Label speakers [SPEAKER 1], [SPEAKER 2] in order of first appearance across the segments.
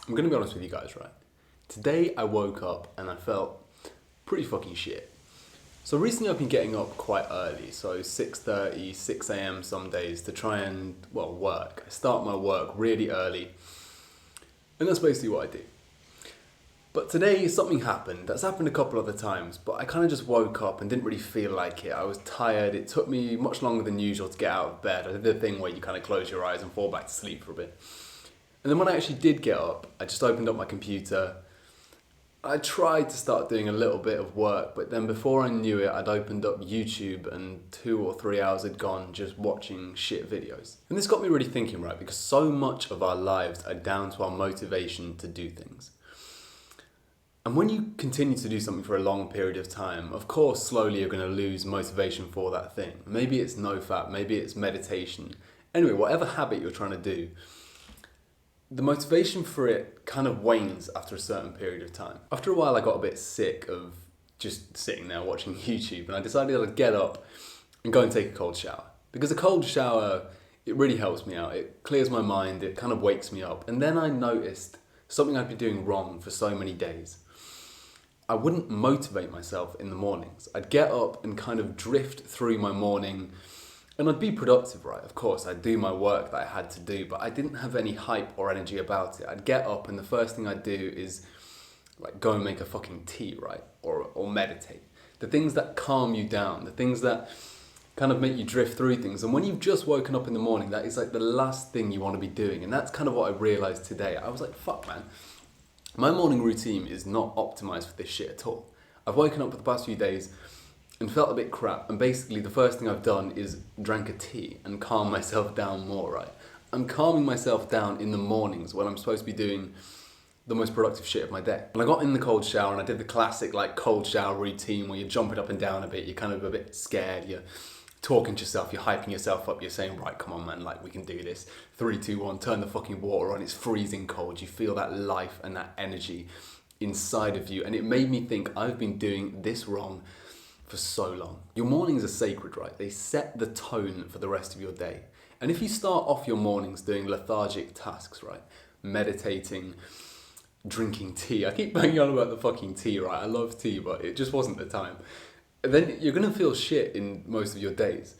[SPEAKER 1] I'm gonna be honest with you guys, right? Today I woke up and I felt pretty fucking shit. So recently I've been getting up quite early, so 6:30, 6 a.m. some days to try and, work. I start my work really early, and that's basically what I do. But today something happened. That's happened a couple other times, but I kind of just woke up and didn't really feel like it. I was tired. It took me much longer than usual to get out of bed. I did the thing where you kind of close your eyes and fall back to sleep for a bit. And then when I actually did get up, I just opened up my computer. I tried to start doing a little bit of work, but then before I knew it, I'd opened up YouTube and 2 or 3 hours had gone just watching shit videos. And this got me really thinking, right? Because so much of our lives are down to our motivation to do things. And when you continue to do something for a long period of time, of course, slowly you're going to lose motivation for that thing. Maybe it's NoFap, maybe it's meditation. Anyway, whatever habit you're trying to do, the motivation for it kind of wanes after a certain period of time. After a while, I got a bit sick of just sitting there watching YouTube, and I decided I'd get up and go and take a cold shower. Because a cold shower, it really helps me out. It clears my mind, it kind of wakes me up. And then I noticed something I'd been doing wrong for so many days. I wouldn't motivate myself in the mornings. I'd get up and kind of drift through my morning, and I'd be productive, right? Of course, I'd do my work that I had to do, but I didn't have any hype or energy about it. I'd get up and the first thing I'd do is go and make a fucking tea, right? Or meditate. The things that calm you down, the things that kind of make you drift through things. And when you've just woken up in the morning, that is the last thing you want to be doing. And that's kind of what I realized today. I was like, fuck, man. My morning routine is not optimized for this shit at all. I've woken up for the past few days and felt a bit crap, and basically the first thing I've done is drank a tea and calm myself down more, right? I'm calming myself down in the mornings when I'm supposed to be doing the most productive shit of my day. And I got in the cold shower and I did the classic cold shower routine where you're jumping up and down a bit, you're kind of a bit scared, you're talking to yourself, you're hyping yourself up, you're saying, right, come on man, we can do this. 3, 2, 1, turn the fucking water on, it's freezing cold. You feel that life and that energy inside of you. And it made me think, I've been doing this wrong for so long. Your mornings are sacred, right? They set the tone for the rest of your day. And if you start off your mornings doing lethargic tasks, right? Meditating, drinking tea. I keep banging on about the fucking tea, right? I love tea, but it just wasn't the time. Then you're gonna feel shit in most of your days.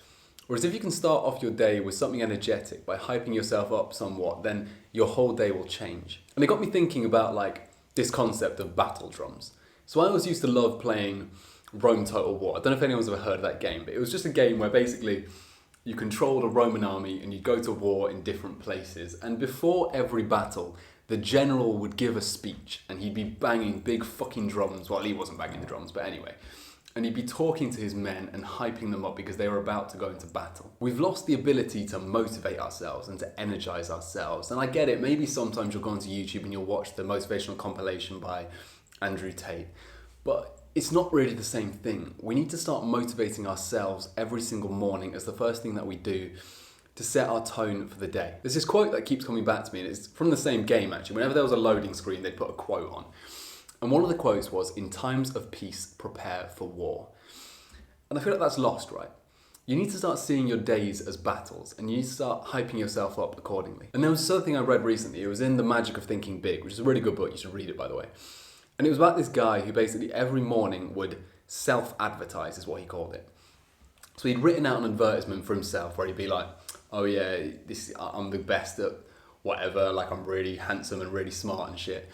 [SPEAKER 1] Whereas if you can start off your day with something energetic by hyping yourself up somewhat, then your whole day will change. And it got me thinking about this concept of battle drums. So I always used to love playing Rome Total War. I don't know if anyone's ever heard of that game, but it was just a game where basically you controlled a Roman army and you'd go to war in different places. And before every battle, the general would give a speech and he'd be banging big fucking drums. Well, he wasn't banging the drums, but anyway. And he'd be talking to his men and hyping them up because they were about to go into battle. We've lost the ability to motivate ourselves and to energize ourselves. And I get it, maybe sometimes you'll go onto YouTube and you'll watch the motivational compilation by Andrew Tate. But it's not really the same thing. We need to start motivating ourselves every single morning as the first thing that we do to set our tone for the day. There's this quote that keeps coming back to me, and it's from the same game actually. Whenever there was a loading screen, they'd put a quote on. And one of the quotes was, "In times of peace, prepare for war." And I feel like that's lost, right? You need to start seeing your days as battles, and you need to start hyping yourself up accordingly. And there was something I read recently. It was in The Magic of Thinking Big, which is a really good book. You should read it, by the way. And it was about this guy who basically every morning would self-advertise, is what he called it. So he'd written out an advertisement for himself where he'd be like, oh yeah, I'm the best at whatever, I'm really handsome and really smart and shit.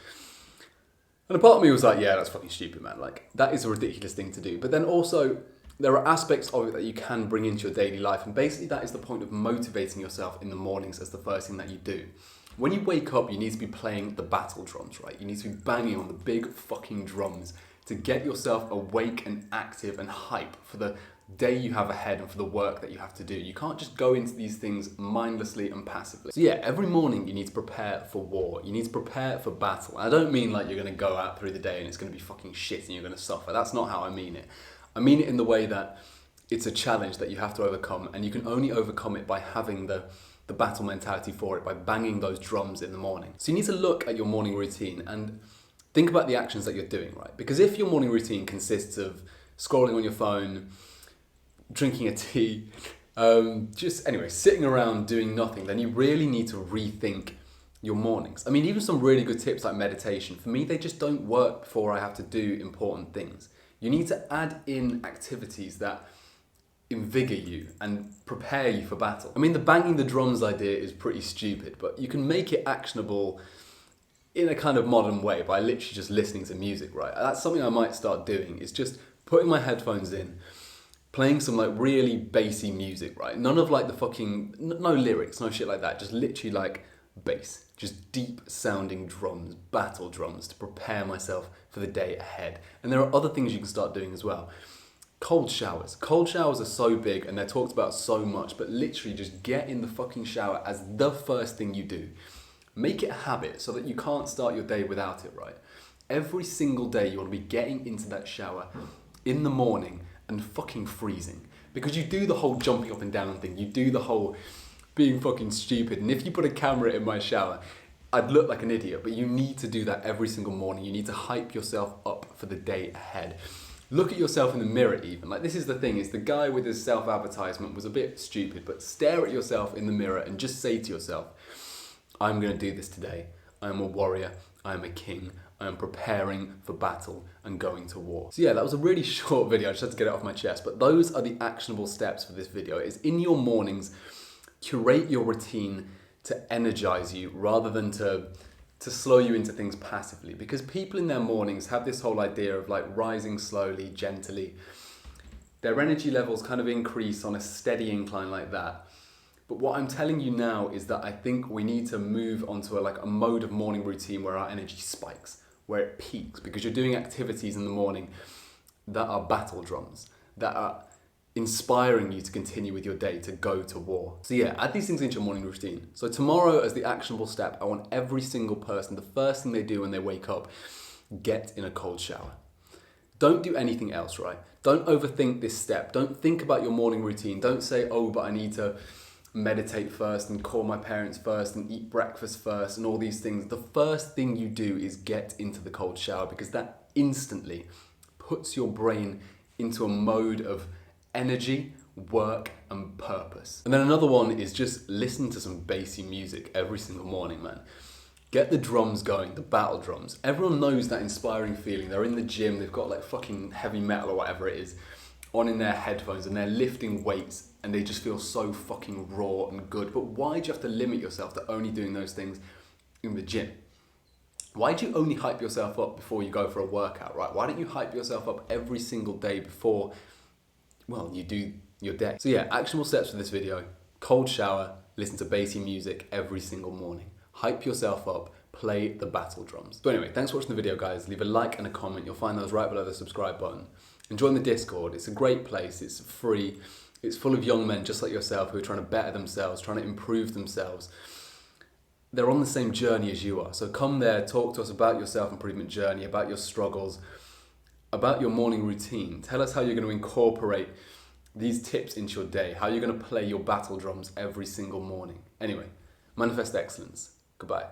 [SPEAKER 1] And a part of me was like, yeah, that's fucking stupid, man. That is a ridiculous thing to do. But then also, there are aspects of it that you can bring into your daily life. And basically that is the point of motivating yourself in the mornings as the first thing that you do. When you wake up, you need to be playing the battle drums, right? You need to be banging on the big fucking drums to get yourself awake and active and hype for the day you have ahead and for the work that you have to do. You can't just go into these things mindlessly and passively. So yeah, every morning you need to prepare for war. You need to prepare for battle. I don't mean you're going to go out through the day and it's going to be fucking shit and you're going to suffer. That's not how I mean it. I mean it in the way that it's a challenge that you have to overcome, and you can only overcome it by having the battle mentality for it, by banging those drums in the morning. So you need to look at your morning routine and think about the actions that you're doing, right? Because if your morning routine consists of scrolling on your phone, drinking a tea, just anyway, sitting around doing nothing, then you really need to rethink your mornings. I mean, even some really good tips like meditation, for me, they just don't work before I have to do important things. You need to add in activities that invigorate you and prepare you for battle. I mean, the banging the drums idea is pretty stupid, but you can make it actionable in a kind of modern way by literally just listening to music, right? That's something I might start doing, is just putting my headphones in, playing some like really bassy music, right? None of like the fucking, no lyrics, no shit like that, just literally like bass, just deep sounding drums, battle drums to prepare myself for the day ahead. And there are other things you can start doing as well. Cold showers. Cold showers are so big and they're talked about so much, but literally just get in the fucking shower as the first thing you do. Make it a habit so that you can't start your day without it, right? Every single day you want to be getting into that shower in the morning and fucking freezing. Because you do the whole jumping up and down thing, you do the whole being fucking stupid. And if you put a camera in my shower, I'd look like an idiot, but you need to do that every single morning. You need to hype yourself up for the day ahead. Look at yourself in the mirror even. Like, this is the thing, is the guy with his self-advertisement was a bit stupid, but stare at yourself in the mirror and just say to yourself, I'm going to do this today. I am a warrior. I am a king. I am preparing for battle and going to war. So yeah, that was a really short video. I just had to get it off my chest. But those are the actionable steps for this video. It's in your mornings, curate your routine to energize you rather than to slow you into things passively. Because people in their mornings have this whole idea of like rising slowly, gently. Their energy levels kind of increase on a steady incline like that. But what I'm telling you now is that I think we need to move onto a mode of morning routine where our energy spikes, where it peaks, because you're doing activities in the morning that are battle drums, that are inspiring you to continue with your day, to go to war. So yeah, add these things into your morning routine. So tomorrow, as the actionable step, I want every single person, the first thing they do when they wake up, get in a cold shower. Don't do anything else, right? Don't overthink this step. Don't think about your morning routine. Don't say, oh, but I need to meditate first and call my parents first and eat breakfast first and all these things. The first thing you do is get into the cold shower, because that instantly puts your brain into a mode of energy, work and purpose. And then another one is just listen to some bassy music every single morning, man. Get the drums going, the battle drums. Everyone knows that inspiring feeling. They're in the gym, they've got like fucking heavy metal or whatever it is on in their headphones and they're lifting weights and they just feel so fucking raw and good. But why do you have to limit yourself to only doing those things in the gym? Why do you only hype yourself up before you go for a workout, right? Why don't you hype yourself up every single day before, well, you do your day? So yeah, actionable steps for this video: cold shower, listen to bassy music every single morning. Hype yourself up, play the battle drums. So anyway, thanks for watching the video, guys. Leave a like and a comment. You'll find those right below the subscribe button. And join the Discord. It's a great place. It's free. It's full of young men just like yourself who are trying to better themselves, trying to improve themselves. They're on the same journey as you are. So come there, talk to us about your self-improvement journey, about your struggles, about your morning routine. Tell us how you're going to incorporate these tips into your day, how you're going to play your battle drums every single morning. Anyway, manifest excellence. Goodbye.